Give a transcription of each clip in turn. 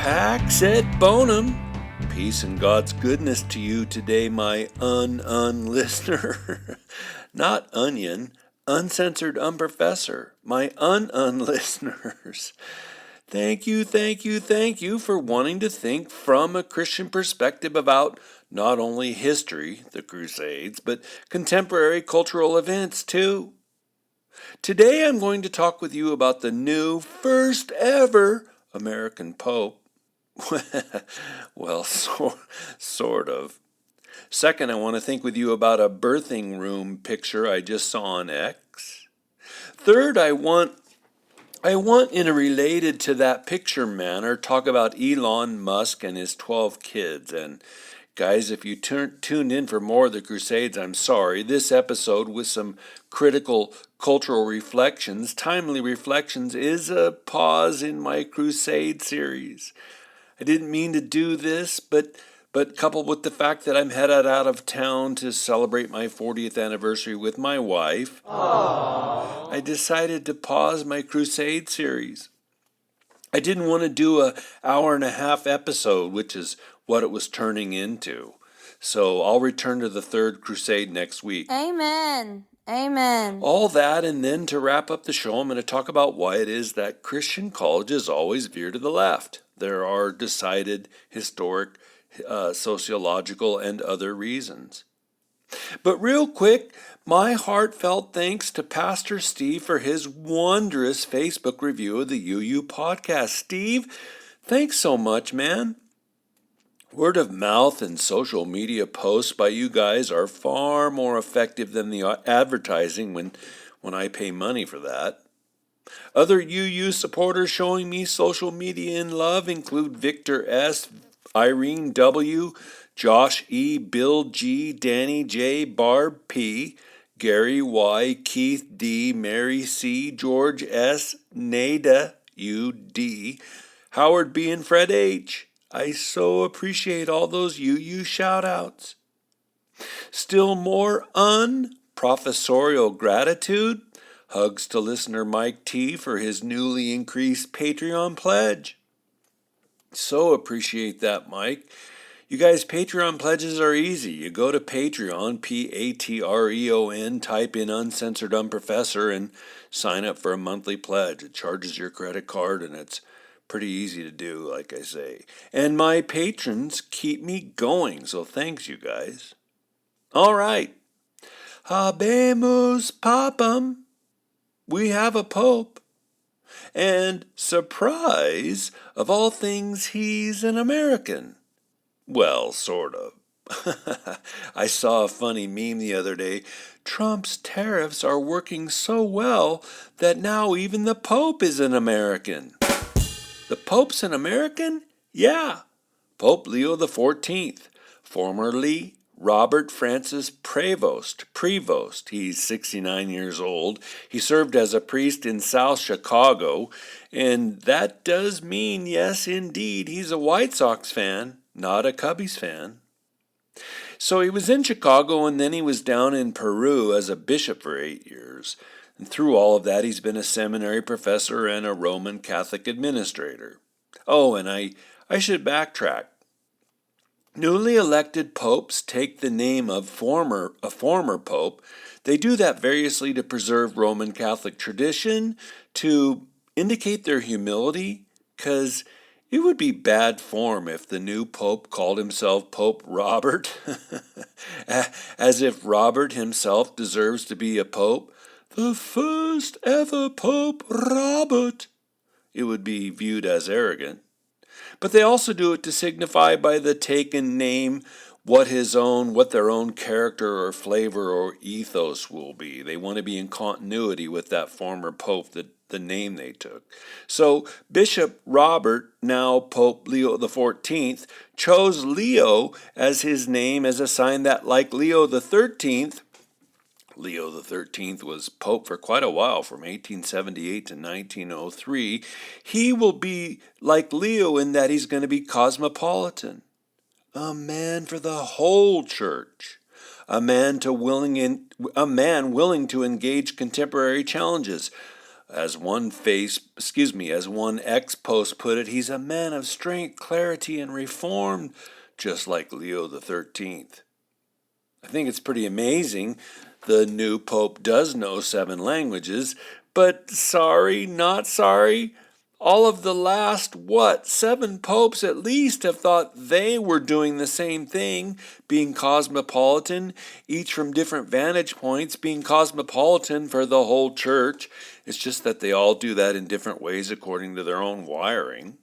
Pax et bonum. Peace and God's goodness to you today, my listener. Not onion, uncensored unprofessor, my listeners. Thank you for wanting to think from a Christian perspective about not only history, the Crusades, but contemporary cultural events too. Today I'm going to talk with you about the new, first ever American Pope. Well, sort of. Second, I want to think with you about a birthing room picture I just saw on X. Third, I want in a related to that picture manner, talk about Elon Musk and his 12 kids. And guys, if you tuned in for more of the Crusades, I'm sorry. This episode with some critical cultural reflections, timely reflections, is a pause in my Crusade series. I didn't mean to do this, but coupled with the fact that I'm headed out of town to celebrate my 40th anniversary with my wife, I decided to pause my Crusade series. I didn't want to do an hour-and-a-half episode, which is what it was turning into. So I'll return to the third Crusade next week. Amen. All that, and then to wrap up the show, I'm going to talk about why it is that Christian colleges always veer to the left. There are decided historic, sociological, and other reasons. But real quick, my heartfelt thanks to Pastor Steve for his wondrous Facebook review of the UU podcast. Steve, thanks so much, man. Word of mouth and social media posts by you guys are far more effective than the advertising when I pay money for that. Other UU supporters showing me social media in love include Victor S., Irene W., Josh E., Bill G., Danny J., Barb P., Gary Y., Keith D., Mary C., George S., Nada U.D., Howard B., and Fred H. I so appreciate all those UU shout-outs. Still more unprofessorial gratitude. Hugs to listener Mike T. for his newly increased Patreon pledge. So appreciate that, Mike. You guys, Patreon pledges are easy. You go to Patreon, Patreon, type in Uncensored Unprofessor, and sign up for a monthly pledge. It charges your credit card, and it's pretty easy to do, like I say. And my patrons keep me going, so thanks, you guys. All right. Habemus Papam. We have a pope. And surprise, of all things, he's an American. Well, sort of. I saw a funny meme the other day. Trump's tariffs are working so well that now even the Pope is an American. The Pope's an American? Yeah. Pope Leo XIV, formerly Robert Francis Prevost. He's 69 years old. He served as a priest in South Chicago, and that does mean, yes, indeed, he's a White Sox fan, not a Cubbies fan. So he was in Chicago, and then he was down in Peru as a bishop for 8 years. And through all of that, he's been a seminary professor and a Roman Catholic administrator. Oh, and I should backtrack. Newly elected popes take the name of a former pope. They do that variously to preserve Roman Catholic tradition, to indicate their humility, because it would be bad form if the new pope called himself Pope Robert, as if Robert himself deserves to be a pope. The first ever Pope Robert. It would be viewed as arrogant. But they also do it to signify by the taken name what their own character or flavor or ethos will be. They want to be in continuity with that former pope, the name they took. So Bishop Robert, now Pope Leo XIV, chose Leo as his name as a sign that, like Leo XIII was pope for quite a while, from 1878 to 1903. He will be like Leo in that he's going to be cosmopolitan. A man for the whole church. A man willing to engage contemporary challenges. As one ex-post put it, he's a man of strength, clarity, and reform, just like Leo XIII. I think it's pretty amazing the new Pope does know 7 languages, but sorry, not sorry. All of the last, 7 popes at least have thought they were doing the same thing, being cosmopolitan, each from different vantage points, being cosmopolitan for the whole church. It's just that they all do that in different ways according to their own wiring.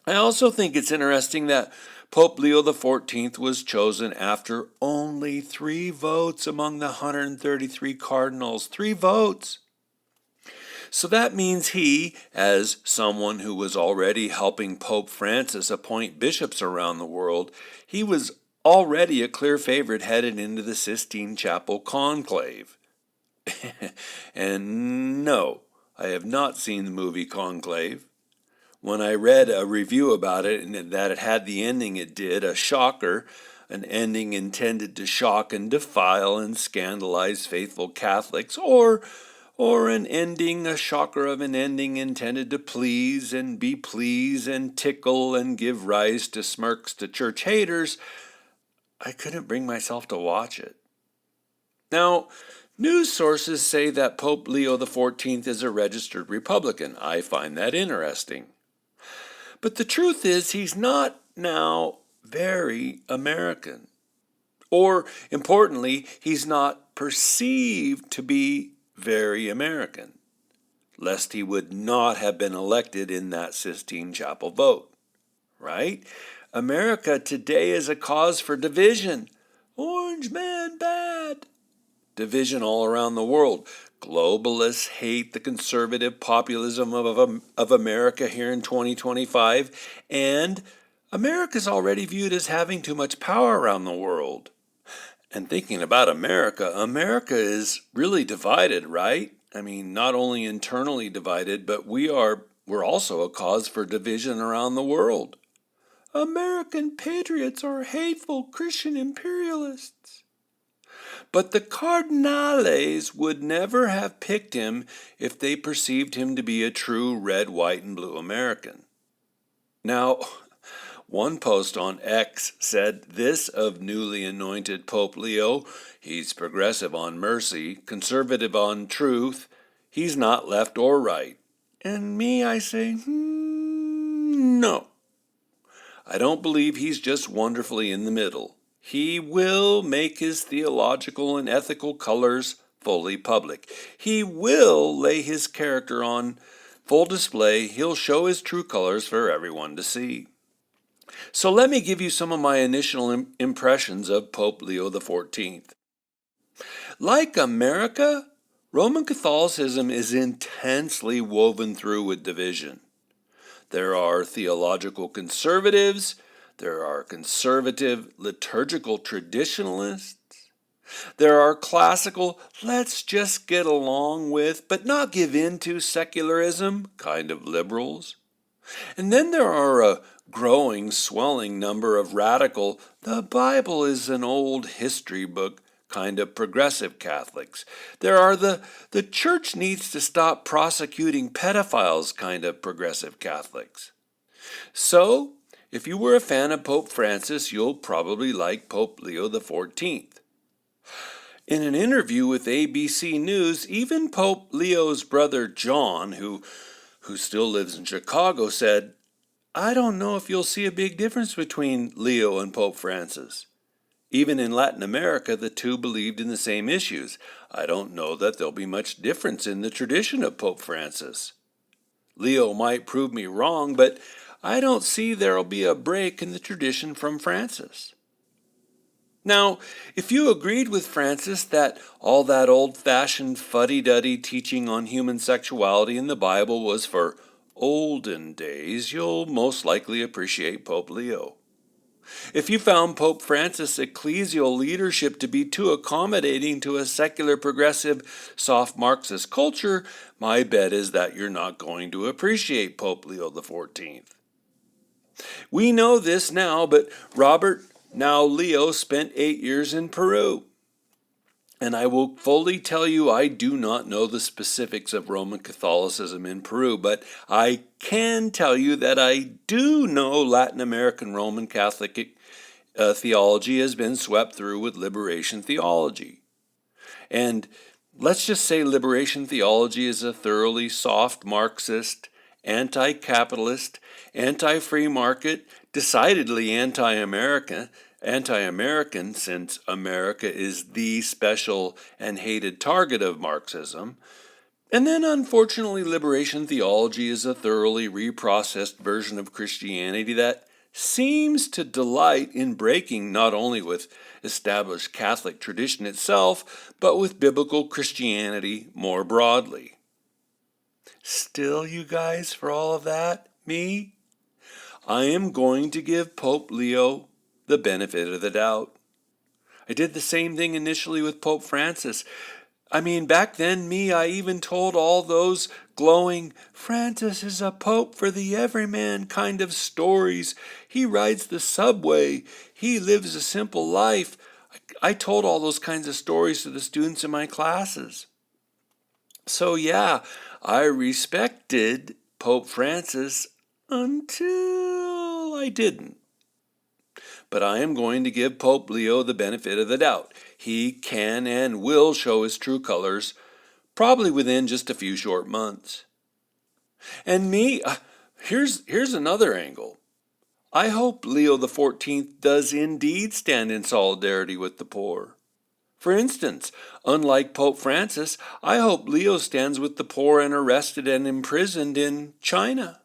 I also think it's interesting that Pope Leo XIV was chosen after only 3 votes among the 133 cardinals. 3 votes! So that means he, as someone who was already helping Pope Francis appoint bishops around the world, he was already a clear favorite headed into the Sistine Chapel conclave. And no, I have not seen the movie Conclave. When I read a review about it and that it had the ending it did, a shocker, an ending intended to shock and defile and scandalize faithful Catholics, or an ending, a shocker of an ending intended to please and be pleased and tickle and give rise to smirks to church haters, I couldn't bring myself to watch it. Now, news sources say that Pope Leo XIV is a registered Republican. I find that interesting. But the truth is, he's not now very American. Or, importantly, he's not perceived to be very American, lest he would not have been elected in that Sistine Chapel vote. Right? America today is a cause for division. Orange man bad. Division all around the world. Globalists hate the conservative populism of America here in 2025, and America is already viewed as having too much power around the world. And thinking about America, America is really divided, right? I mean, not only internally divided, but we're also a cause for division around the world. American patriots are hateful Christian imperialists. But the Cardinals would never have picked him if they perceived him to be a true red, white, and blue American. Now, one post on X said this of newly anointed Pope Leo: he's progressive on mercy, conservative on truth, he's not left or right. And me, I say, no. I don't believe he's just wonderfully in the middle. He will make his theological and ethical colors fully public. He will lay his character on full display. He'll show his true colors for everyone to see. So let me give you some of my initial impressions of Pope Leo XIV. Like America, Roman Catholicism is intensely woven through with division. There are theological conservatives. There are conservative liturgical traditionalists. There are classical, let's just get along with, but not give in to secularism kind of liberals. And then there are a growing, swelling number of radical, the Bible is an old history book kind of progressive Catholics. There are the church needs to stop prosecuting pedophiles kind of progressive Catholics. So, if you were a fan of Pope Francis, you'll probably like Pope Leo XIV. In an interview with ABC News, even Pope Leo's brother John, who still lives in Chicago, said, "I don't know if you'll see a big difference between Leo and Pope Francis. Even in Latin America, the two believed in the same issues. I don't know that there'll be much difference in the tradition of Pope Francis. Leo might prove me wrong, but I don't see there'll be a break in the tradition from Francis." Now, if you agreed with Francis that all that old-fashioned fuddy-duddy teaching on human sexuality in the Bible was for olden days, you'll most likely appreciate Pope Leo. If you found Pope Francis' ecclesial leadership to be too accommodating to a secular, progressive, soft Marxist culture, my bet is that you're not going to appreciate Pope Leo XIV. We know this now, but Robert, now Leo, spent 8 years in Peru. And I will fully tell you I do not know the specifics of Roman Catholicism in Peru, but I can tell you that I do know Latin American Roman Catholic theology has been swept through with liberation theology. And let's just say liberation theology is a thoroughly soft Marxist, anti-capitalist, anti-free market, decidedly anti-American, since America is the special and hated target of Marxism. And then, unfortunately, liberation theology is a thoroughly reprocessed version of Christianity that seems to delight in breaking not only with established Catholic tradition itself, but with biblical Christianity more broadly. Still, you guys, for all of that, me? I am going to give Pope Leo the benefit of the doubt. I did the same thing initially with Pope Francis. I mean, back then, I even told all those glowing, Francis is a pope for the everyman kind of stories. He rides the subway. He lives a simple life. I told all those kinds of stories to the students in my classes. So yeah, I respected Pope Francis until I didn't. But I am going to give Pope Leo the benefit of the doubt. He can and will show his true colors, probably within just a few short months. And here's another angle. I hope Leo XIV does indeed stand in solidarity with the poor. For instance, unlike Pope Francis, I hope Leo stands with the poor and arrested and imprisoned in China.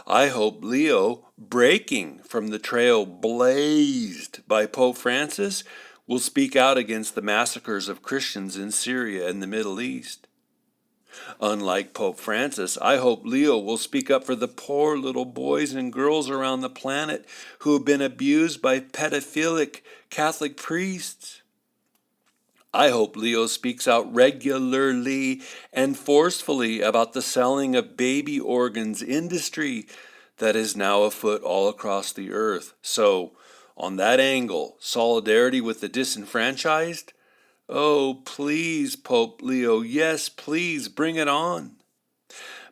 I hope Leo, breaking from the trail blazed by Pope Francis, will speak out against the massacres of Christians in Syria and the Middle East. Unlike Pope Francis, I hope Leo will speak up for the poor little boys and girls around the planet who have been abused by pedophilic Catholic priests. I hope Leo speaks out regularly and forcefully about the selling of baby organs industry that is now afoot all across the earth. So, on that angle, solidarity with the disenfranchised? Oh, please, Pope Leo, yes, please, bring it on.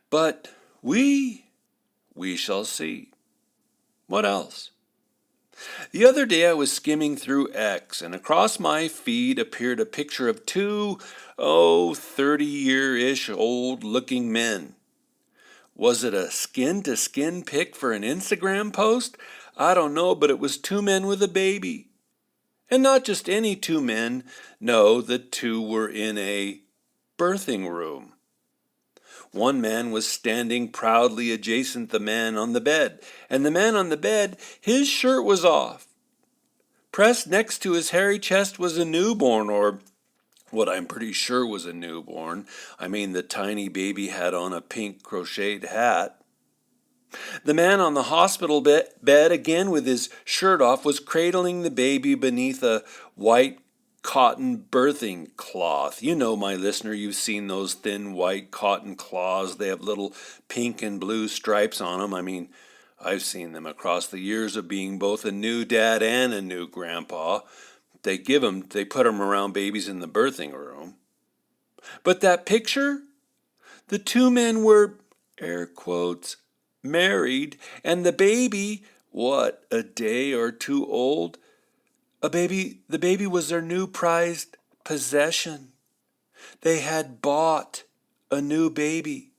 But we shall see. What else? The other day I was skimming through X, and across my feed appeared a picture of two, 30-year-ish old-looking men. Was it a skin-to-skin pic for an Instagram post? I don't know, but it was two men with a baby. And not just any two men. No, the two were in a birthing room. One man was standing proudly adjacent the man on the bed, and the man on the bed, his shirt was off. Pressed next to his hairy chest was a newborn, or what I'm pretty sure was a newborn. I mean, the tiny baby had on a pink crocheted hat. The man on the hospital bed, again with his shirt off, was cradling the baby beneath a white cotton birthing cloth. You know, my listener, you've seen those thin white cotton cloths. They have little pink and blue stripes on them. I mean, I've seen them across the years of being both a new dad and a new grandpa. They put them around babies in the birthing room. But that picture, the two men were, air quotes, married, and the baby, what, a day or two old? The baby was their new prized possession. They had bought a new baby.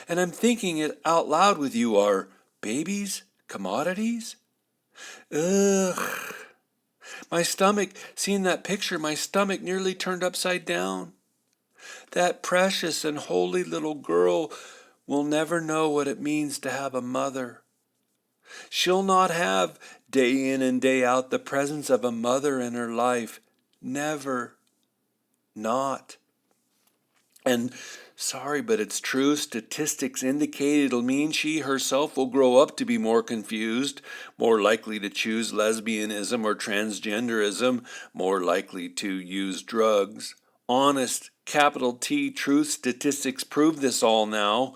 And I'm thinking it out loud with you, are babies commodities? Ugh. My stomach, seeing that picture, my stomach nearly turned upside down. That precious and holy little girl will never know what it means to have a mother. She'll not have, day in and day out, the presence of a mother in her life. Never. Not. And sorry, but it's true. Statistics indicate it'll mean she herself will grow up to be more confused, more likely to choose lesbianism or transgenderism, more likely to use drugs. Honest, capital T, truth statistics prove this all now.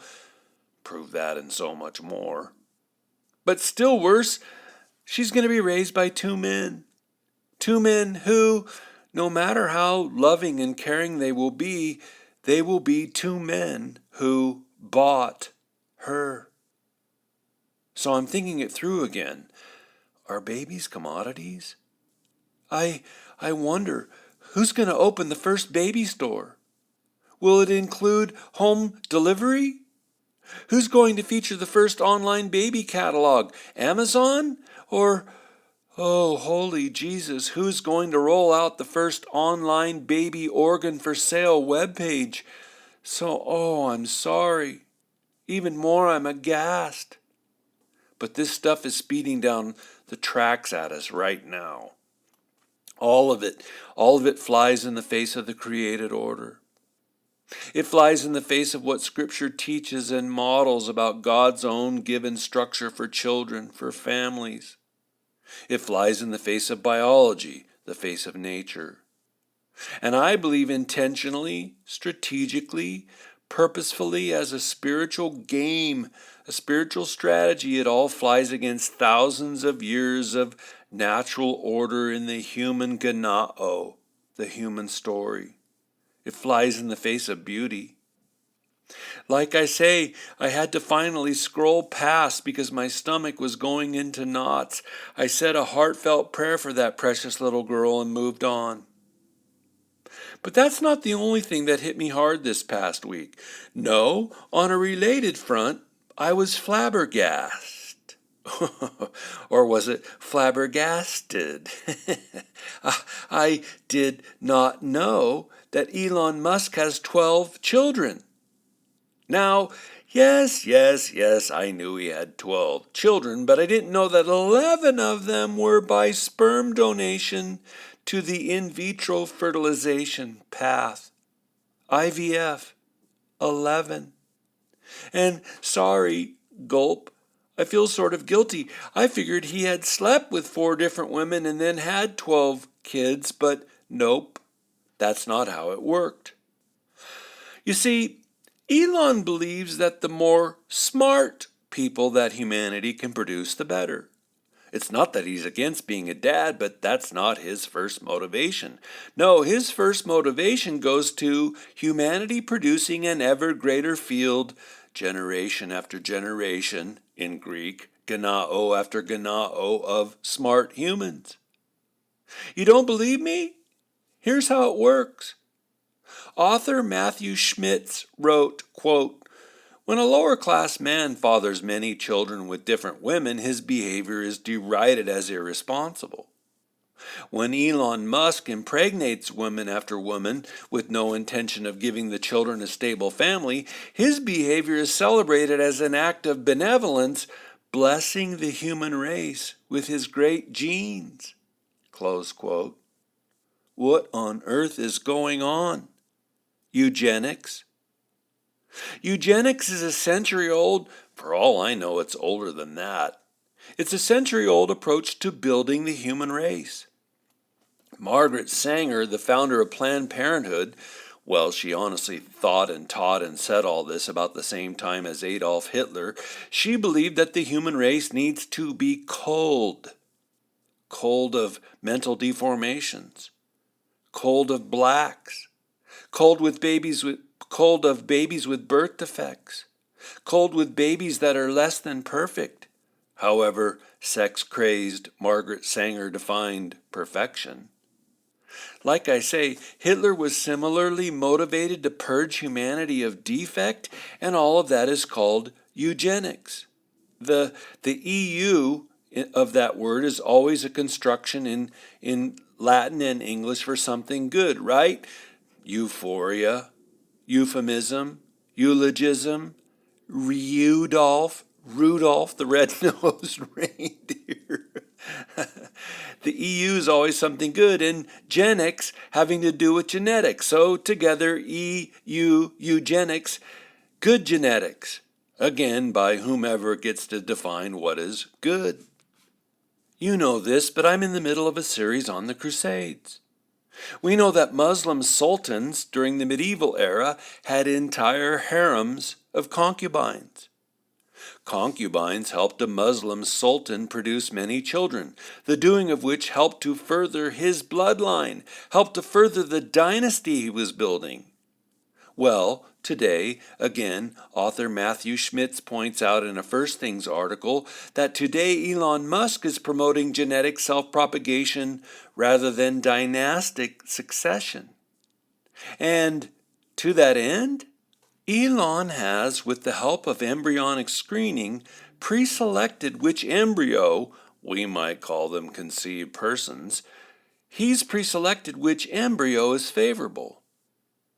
Prove that and so much more. But still worse, she's going to be raised by two men. Two men who, No matter how loving and caring they will be two men who bought her. So I'm thinking it through again. Are babies commodities? I wonder, who's going to open the first baby store? Will it include home delivery? Who's going to feature the first online baby catalog? Amazon? Or, oh, holy Jesus, who's going to roll out the first online baby organ for sale webpage? So, I'm sorry. Even more, I'm aghast. But this stuff is speeding down the tracks at us right now. All of it flies in the face of the created order. It flies in the face of what Scripture teaches and models about God's own given structure for children, for families. It flies in the face of biology, the face of nature. And I believe intentionally, strategically, purposefully, as a spiritual game, a spiritual strategy, it all flies against thousands of years of natural order in the human ganao, the human story. It flies in the face of beauty. Like I say, I had to finally scroll past because my stomach was going into knots. I said a heartfelt prayer for that precious little girl and moved on. But that's not the only thing that hit me hard this past week. No, on a related front, I was flabbergasted. Or was it flabbergasted? I did not know that Elon Musk has 12 children. Now, yes, I knew he had 12 children, but I didn't know that 11 of them were by sperm donation to the in vitro fertilization path. IVF. 11. And sorry, gulp, I feel sort of guilty. I figured he had slept with 4 different women and then had 12 kids, but nope, that's not how it worked. You see, Elon believes that the more smart people that humanity can produce, the better. It's not that he's against being a dad, but that's not his first motivation. No, his first motivation goes to humanity producing an ever greater field, generation after generation, in Greek, ganao after ganao, of smart humans. You don't believe me? Here's how it works. Author Matthew Schmitz wrote, quote, "When a lower-class man fathers many children with different women, his behavior is derided as irresponsible. When Elon Musk impregnates woman after woman with no intention of giving the children a stable family, his behavior is celebrated as an act of benevolence, blessing the human race with his great genes." Close quote. What on earth is going on? Eugenics? Eugenics is a century-old, for all I know it's older than that. It's a century-old approach to building the human race. Margaret Sanger, the founder of Planned Parenthood, well, she honestly thought and taught and said all this about the same time as Adolf Hitler. She believed that the human race needs to be cold of mental deformations, cold of blacks, cold of babies with birth defects, cold with babies that are less than perfect. However, sex-crazed Margaret Sanger defined perfection. Like I say, Hitler was similarly motivated to purge humanity of defect, and all of that is called eugenics. The EU of that word is always a construction in Latin and English for something good, right? Euphoria, euphemism, eulogism, Rudolph the red-nosed reindeer. The EU is always something good, and genics having to do with genetics. So together, EU, eugenics, good genetics. Again, by whomever gets to define what is good. You know this, but I'm in the middle of a series on the Crusades. We know that Muslim sultans during the medieval era had entire harems of concubines. Concubines helped a Muslim sultan produce many children, the doing of which helped to further his bloodline, helped to further the dynasty he was building. Well, today, again, author Matthew Schmitz points out in a First Things article that today Elon Musk is promoting genetic self-propagation rather than dynastic succession. And to that end, Elon has, with the help of embryonic screening, pre-selected which embryo, we might call them conceived persons, he's pre-selected which embryo is favorable.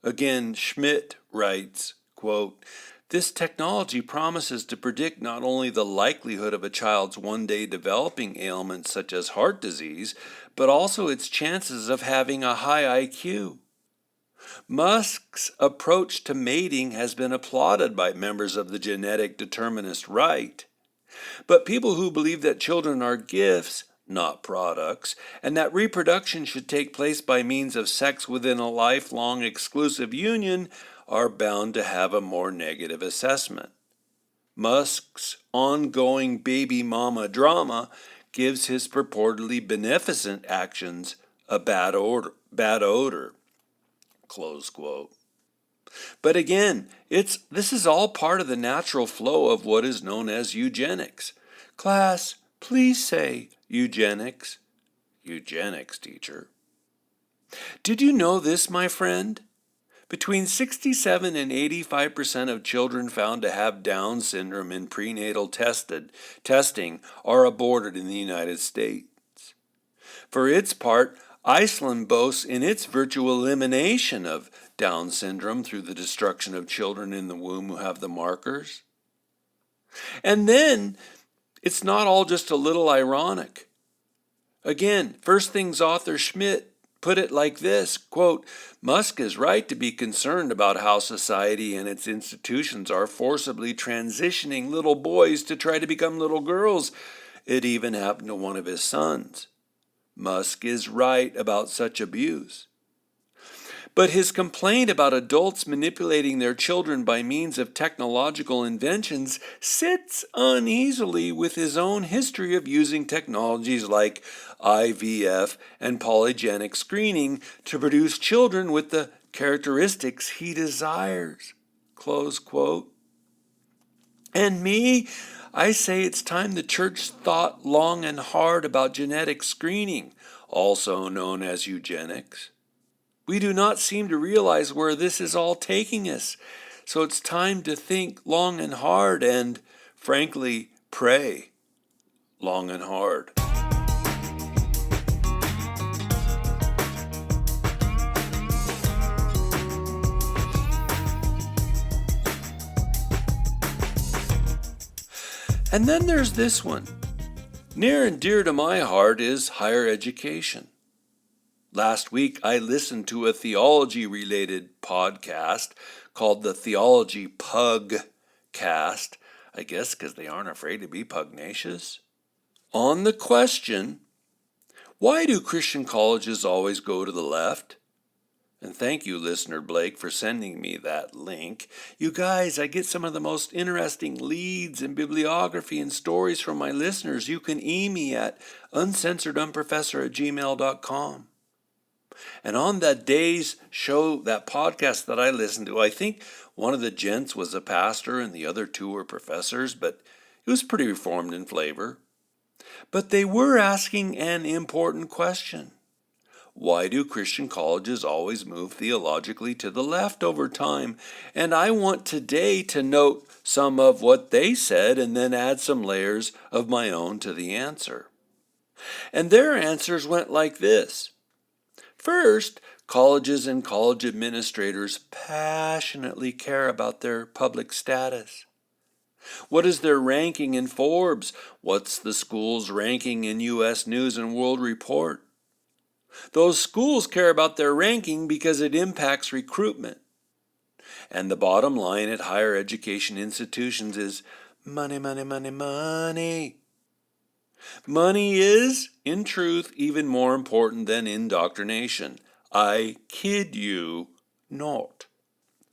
Again, Schmidt writes, quote, "This technology promises to predict not only the likelihood of a child's one-day developing ailments such as heart disease, but also its chances of having a high IQ. Musk's approach to mating has been applauded by members of the genetic determinist right. But people who believe that children are gifts, not products, and that reproduction should take place by means of sex within a lifelong exclusive union are bound to have a more negative assessment. Musk's ongoing baby mama drama gives his purportedly beneficent actions a bad odor. Close quote. But again, this is all part of the natural flow of what is known as eugenics. Class, please say eugenics. Eugenics, teacher. Did you know this, my friend? Between 67 and 85% of children found to have Down syndrome in prenatal testing are aborted in the United States. For its part, Iceland boasts in its virtual elimination of Down syndrome through the destruction of children in the womb who have the markers. And then, it's not all just a little ironic. Again, First Things author Schmidt put it like this, quote, "Musk is right to be concerned about how society and its institutions are forcibly transitioning little boys to try to become little girls. It even happened to one of his sons. Musk is right about such abuse. But his complaint about adults manipulating their children by means of technological inventions sits uneasily with his own history of using technologies like IVF and polygenic screening to produce children with the characteristics he desires." Close quote. And me, I say it's time the church thought long and hard about genetic screening, also known as eugenics. We do not seem to realize where this is all taking us, so it's time to think long and hard and, frankly, pray long and hard. And then there's this one. Near and dear to my heart is higher education. Last week, I listened to a theology-related podcast called the Theology Pugcast, I guess because they aren't afraid to be pugnacious, on the question, why do Christian colleges always go to the left? And thank you, listener Blake, for sending me that link. You guys, I get some of the most interesting leads and bibliography and stories from my listeners. You can email me at uncensoredunprofessor@gmail.com. And on that day's show, that podcast that I listened to, I think one of the gents was a pastor and the other two were professors, but it was pretty reformed in flavor. But they were asking an important question. Why do Christian colleges always move theologically to the left over time? And I want today to note some of what they said and then add some layers of my own to the answer. And their answers went like this. First, colleges and college administrators passionately care about their public status. What is their ranking in Forbes? What's the school's ranking in U.S. News and World Report? Those schools care about their ranking because it impacts recruitment. And the bottom line at higher education institutions is money, money, money, money. Money is, in truth, even more important than indoctrination. I kid you not.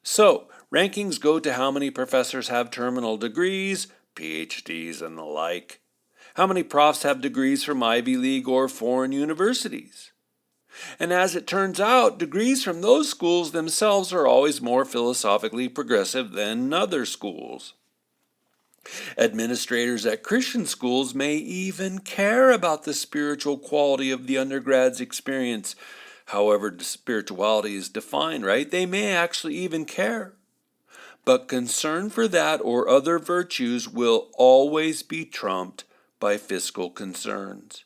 So, rankings go to how many professors have terminal degrees, PhDs and the like? How many profs have degrees from Ivy League or foreign universities? And as it turns out, degrees from those schools themselves are always more philosophically progressive than other schools. Administrators at Christian schools may even care about the spiritual quality of the undergrad's experience, however spirituality is defined, right? They may actually even care. But concern for that or other virtues will always be trumped by fiscal concerns.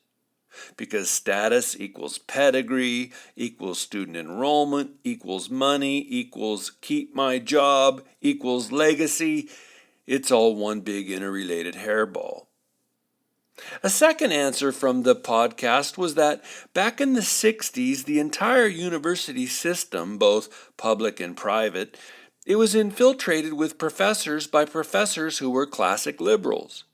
Because status equals pedigree, equals student enrollment, equals money, equals keep my job, equals legacy. It's all one big interrelated hairball. A second answer from the podcast was that back in the 60s, the entire university system, both public and private, it was infiltrated with professors by professors who were classic liberals.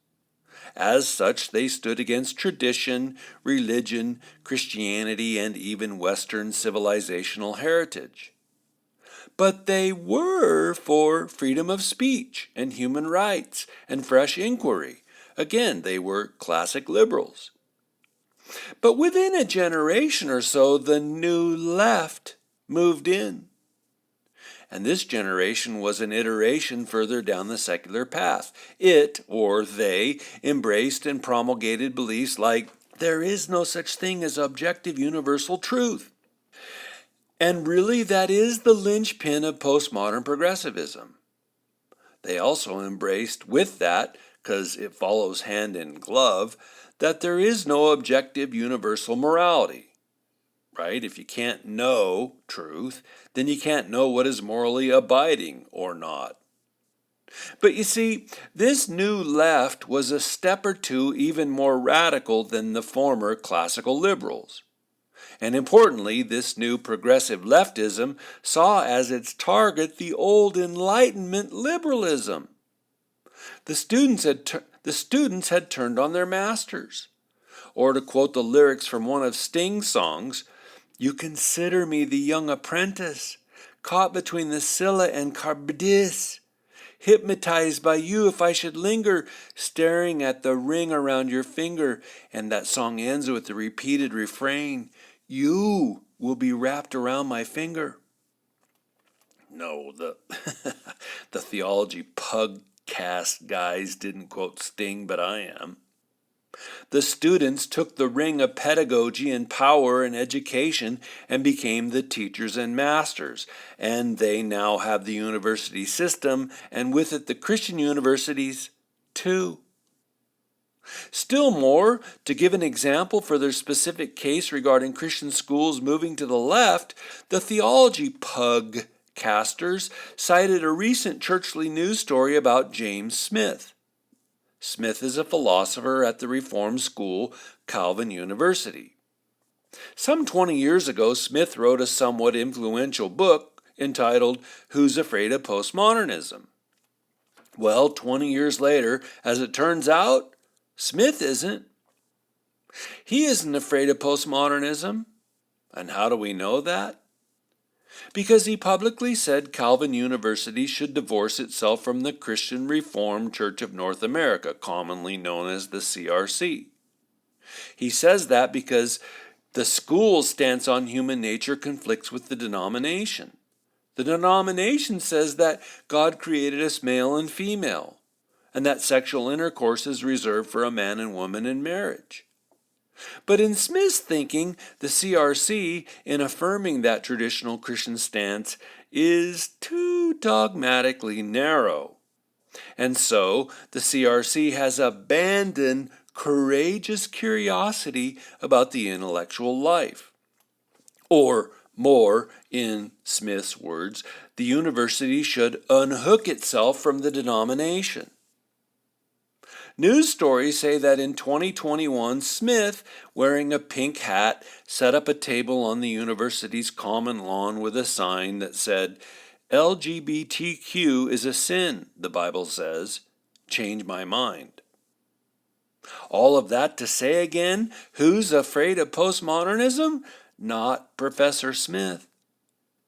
As such, they stood against tradition, religion, Christianity, and even Western civilizational heritage. But they were for freedom of speech and human rights and fresh inquiry. Again, they were classic liberals. But within a generation or so, the new left moved in. And this generation was an iteration further down the secular path. It, or they, embraced and promulgated beliefs like there is no such thing as objective universal truth. And really, that is the linchpin of postmodern progressivism. They also embraced with that, because it follows hand in glove, that there is no objective universal morality. Right? If you can't know truth, then you can't know what is morally abiding or not. But you see, this new left was a step or two even more radical than the former classical liberals. And importantly, this new progressive leftism saw as its target the old Enlightenment liberalism. The students had turned on their masters. Or to quote the lyrics from one of Sting's songs, "You consider me the young apprentice, caught between the Scylla and Charybdis, hypnotized by you if I should linger, staring at the ring around your finger." And that song ends with the repeated refrain, "You will be wrapped around my finger." No, the Theology Pugcast guys didn't quote Sting, but I am. The students took the ring of pedagogy and power and education and became the teachers and masters. And they now have the university system, and with it the Christian universities too. Still more, to give an example for their specific case regarding Christian schools moving to the left, the Theology Pugcasters cited a recent churchly news story about James Smith. Smith is a philosopher at the Reformed school, Calvin University. Some 20 years ago, Smith wrote a somewhat influential book entitled Who's Afraid of Postmodernism? Well, 20 years later, as it turns out, Smith isn't. He isn't afraid of postmodernism. And how do we know that? Because he publicly said Calvin University should divorce itself from the Christian Reformed Church of North America, commonly known as the CRC. He says that because the school's stance on human nature conflicts with the denomination. The denomination says that God created us male and female, and that sexual intercourse is reserved for a man and woman in marriage. But in Smith's thinking, the CRC, in affirming that traditional Christian stance, is too dogmatically narrow. And so, the CRC has abandoned courageous curiosity about the intellectual life. Or, more, in Smith's words, the university should unhook itself from the denomination. News stories say that in 2021, Smith, wearing a pink hat, set up a table on the university's common lawn with a sign that said, "LGBTQ is a sin, the Bible says. Change my mind." All of that to say again, who's afraid of postmodernism? Not Professor Smith.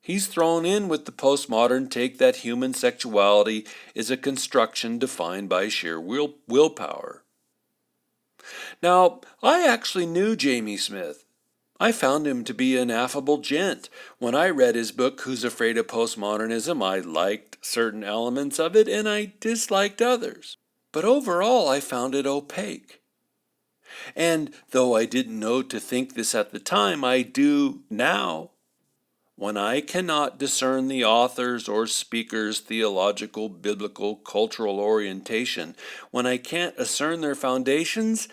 He's thrown in with the postmodern take that human sexuality is a construction defined by sheer willpower. Now, I actually knew Jamie Smith. I found him to be an affable gent. When I read his book, Who's Afraid of Postmodernism, I liked certain elements of it and I disliked others. But overall, I found it opaque. And though I didn't know to think this at the time, I do now. When I cannot discern the author's or speaker's theological, biblical, cultural orientation, when I can't discern their foundations,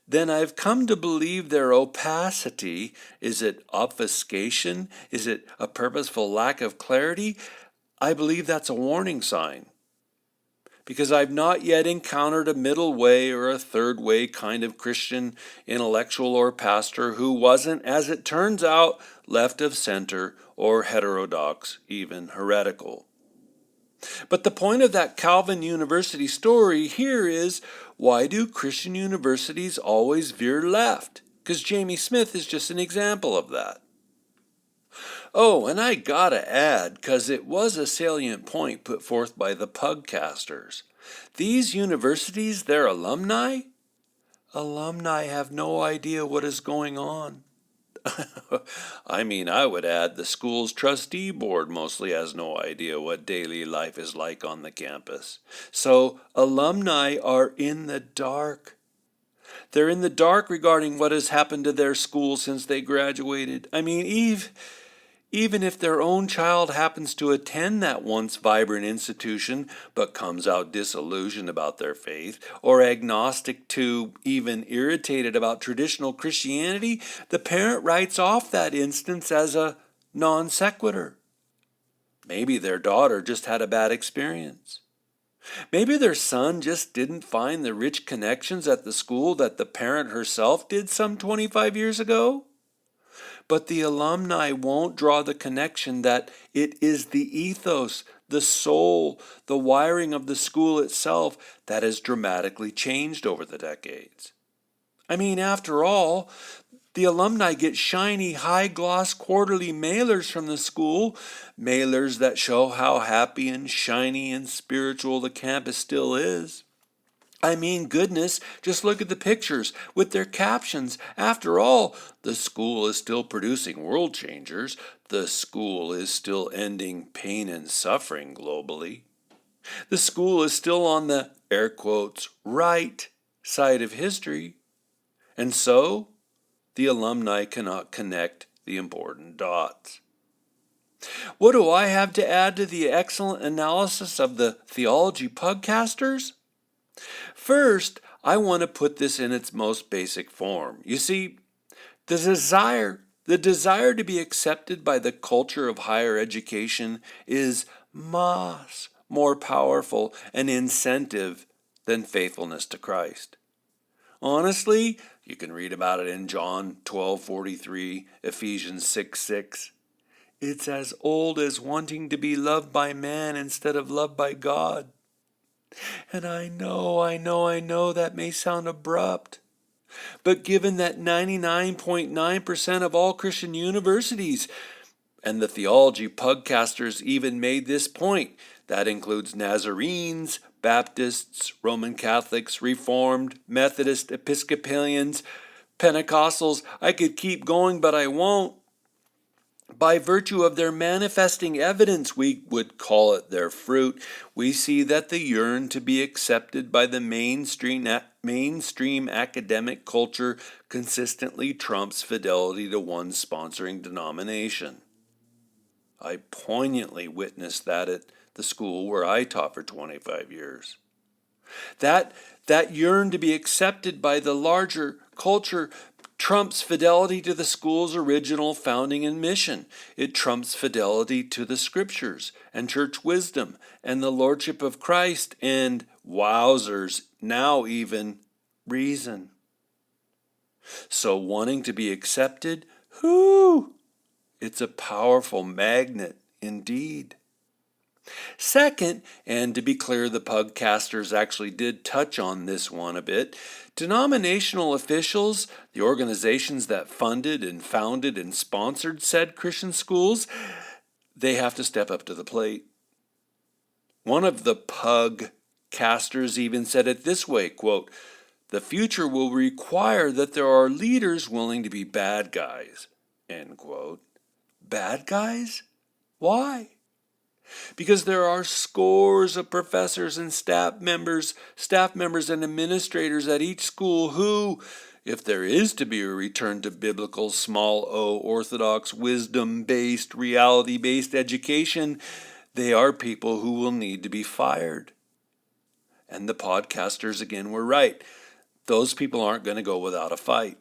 then I've come to believe their opacity. Is it obfuscation? Is it a purposeful lack of clarity? I believe that's a warning sign. Because I've not yet encountered a middle way or a third way kind of Christian intellectual or pastor who wasn't, as it turns out, left of center or heterodox, even heretical. But the point of that Calvin University story here is, why do Christian universities always veer left? Because Jamie Smith is just an example of that. Oh, and I gotta add, because it was a salient point put forth by the Pugcasters. These universities, their alumni have no idea what is going on. I mean, I would add the school's trustee board mostly has no idea what daily life is like on the campus. So alumni are in the dark. They're in the dark regarding what has happened to their school since they graduated. I mean, even if their own child happens to attend that once vibrant institution but comes out disillusioned about their faith, or agnostic to even irritated about traditional Christianity, the parent writes off that instance as a non sequitur. Maybe their daughter just had a bad experience. Maybe their son just didn't find the rich connections at the school that the parent herself did some 25 years ago. But the alumni won't draw the connection that it is the ethos, the soul, the wiring of the school itself that has dramatically changed over the decades. I mean, after all, the alumni get shiny, high-gloss quarterly mailers from the school, mailers that show how happy and shiny and spiritual the campus still is. I mean, goodness, just look at the pictures with their captions. After all, the school is still producing world changers. The school is still ending pain and suffering globally. The school is still on the, air quotes, right side of history. And so, the alumni cannot connect the important dots. What do I have to add to the excellent analysis of the Theology Pugcasters? First, I want to put this in its most basic form. You see, the desire to be accepted by the culture of higher education is much more powerful an incentive than faithfulness to Christ. Honestly, you can read about it in John 12:43, Ephesians 6:6. It's as old as wanting to be loved by man instead of loved by God. And I know that may sound abrupt. But given that 99.9% of all Christian universities, and the Theology Pugcasters even made this point, that includes Nazarenes, Baptists, Roman Catholics, Reformed, Methodist, Episcopalians, Pentecostals, I could keep going, but I won't. By virtue of their manifesting evidence, we would call it their fruit, we see that the yearn to be accepted by the mainstream academic culture consistently trumps fidelity to one's sponsoring denomination. I poignantly witnessed that at the school where I taught for 25 years. That yearn to be accepted by the larger culture trumps fidelity to the school's original founding and mission. It trumps fidelity to the scriptures and church wisdom and the lordship of Christ and, wowzers, now even reason. So wanting to be accepted, it's a powerful magnet indeed. Second, and to be clear, the Pugcasters actually did touch on this one a bit, denominational officials, the organizations that funded and founded and sponsored said Christian schools, they have to step up to the plate. One of the Pugcasters even said it this way, quote, "The future will require that there are leaders willing to be bad guys," end quote. Bad guys? Why? Because there are scores of professors and staff members and administrators at each school who, if there is to be a return to biblical, small o, orthodox, wisdom-based, reality-based education, they are people who will need to be fired. And the podcasters again were right. Those people aren't going to go without a fight.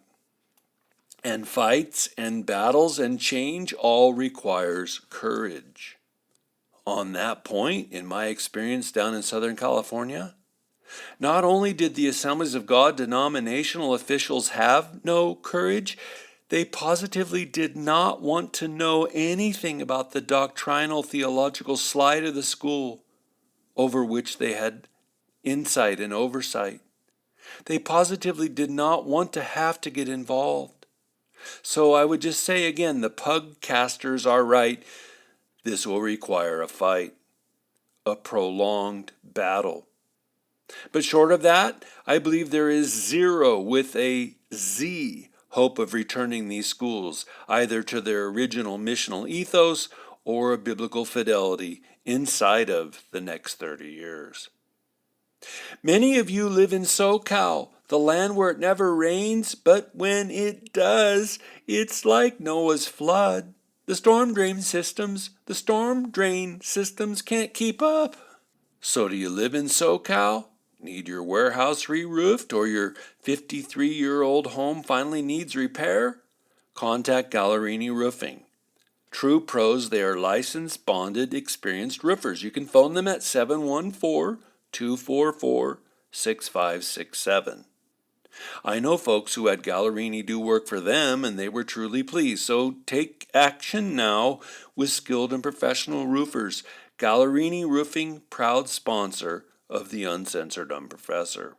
And fights and battles and change all requires courage. On that point, in my experience down in Southern California, not only did the Assemblies of God denominational officials have no courage, they positively did not want to know anything about the doctrinal theological slide of the school, over which they had insight and oversight. They positively did not want to have to get involved. So I would just say again, the Pugcasters are right. This will require a fight, a prolonged battle. But short of that, I believe there is zero with a Z hope of returning these schools, either to their original missional ethos or a biblical fidelity inside of the next 30 years. Many of you live in SoCal, the land where it never rains, but when it does, it's like Noah's flood. The storm drain systems can't keep up. So do you live in SoCal? Need your warehouse re-roofed or your 53-year-old home finally needs repair? Contact Gallerini Roofing. True pros, they are licensed, bonded, experienced roofers. You can phone them at 714-244-6567. I know folks who had Gallerini do work for them and they were truly pleased. So take action now with skilled and professional roofers. Gallerini Roofing, proud sponsor of the Uncensored Unprofessor.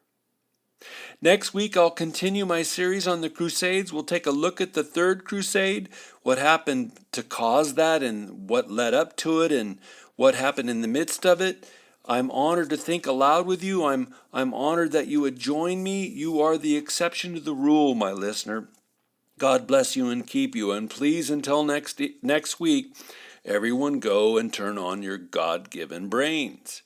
Next week, I'll continue my series on the Crusades. We'll take a look at the Third Crusade, what happened to cause that and what led up to it and what happened in the midst of it. I'm honored to think aloud with you. I'm honored that you would join me. You are the exception to the rule, my listener. God bless you and keep you. And please, until next week, everyone go and turn on your God-given brains.